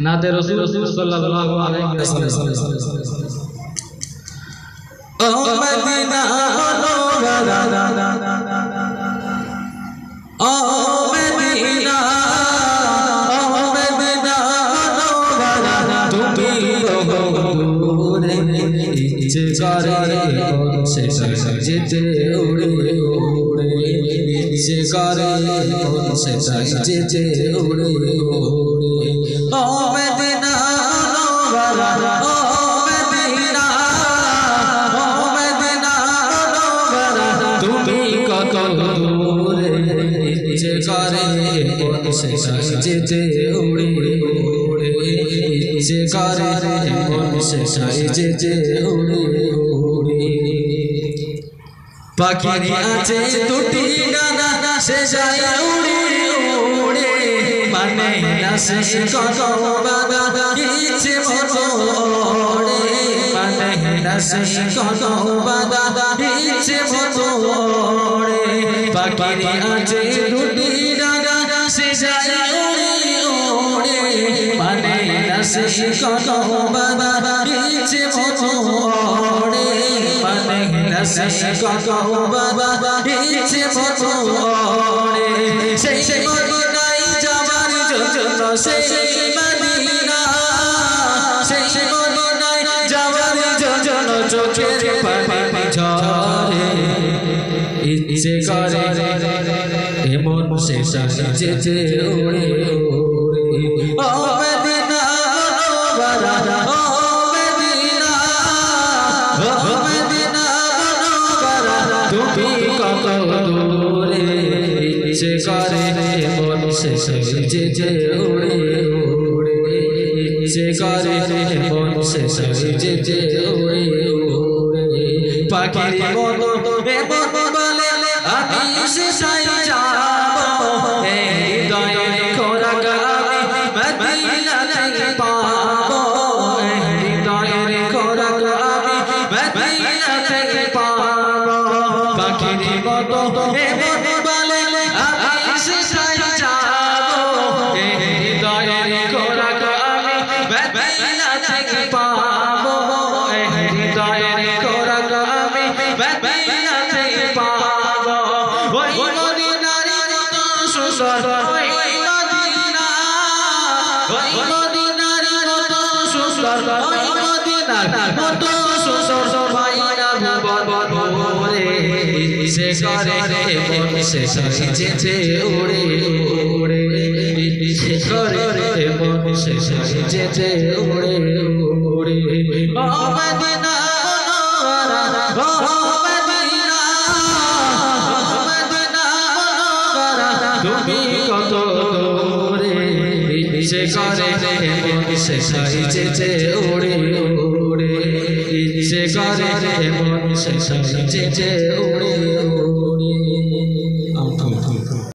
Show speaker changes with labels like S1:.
S1: नाते रसूल सल्लल्लाहु अलैहि वसल्लम ओ मदीना मनोवरा ओ मदीना मनोवरा तुमी दूरे इच्छे करे से सजते उड़े उड़े इच्छे करे से सजते उड़े उड़े ओ मदीना मनोवरा ओ मदीना मनोवरा तुमी कत दूरे इच्छे करे से सजते उड़े उड़े इच्छे करे से सजते उड़े उड़े पाखी आछे दुटी डाना से যায় उड़े उड़े माने ना से कत बाधा इच्छे মনে माने ना से कत बाधा इच्छे মনে पाखी आछे दुटी डाना से যায় उड़े उड़े माने ना से कत बाधा इच्छे মনে माने ना से कत बाधा इच्छे মনে সেই মদিনায় যাবার জন্য সেই মদিনা সেই মদিনায় যাবার জন্য চোখের পানি ঝরে ইচ্ছে করে এমন সে সাজেছে উড়ে উড়ে ও মদিনা मनोवरा ओ मदीना मनोवरा तुमी कत दूरे इच्छे करे मन से सजते उड़े उड़े इच्छे करे मन से सजते उड़े उड़े पाखी मन एमन बोले आमी से साई जाबो ए हृदय खोराक आमी मदीना থেকে পাবো এ হৃদয়ের খোরাক আমি মদিনা থেকে পাবো পাখির মতো এমন বলে আমি সেটাই যাবো এ হৃদয়ের খোরাক আমি মদিনা থেকে পাবো এ হৃদয়ের খোরাক আমি মদিনা থেকে পাবো ওই মদিনার মতো সুন্দর ওই মদিনা ওই মদিনার মতো সুন্দর ওই মদিনার মতো সুন্দর ভাইরা ভুবন ভরে ইচ্ছে করে মন সে সাজেছে উড়ে উড়ে ইচ্ছে করে মন সে সাজেছে উড়ে উড়ে ও মদিনা ও মদিনা মদিনা তুমি কত দূরে ইচ্ছে করে মন সে সাজেছে উড়ে উড়ে ইচ্ছে করে মন সে সাজেছে উড়ে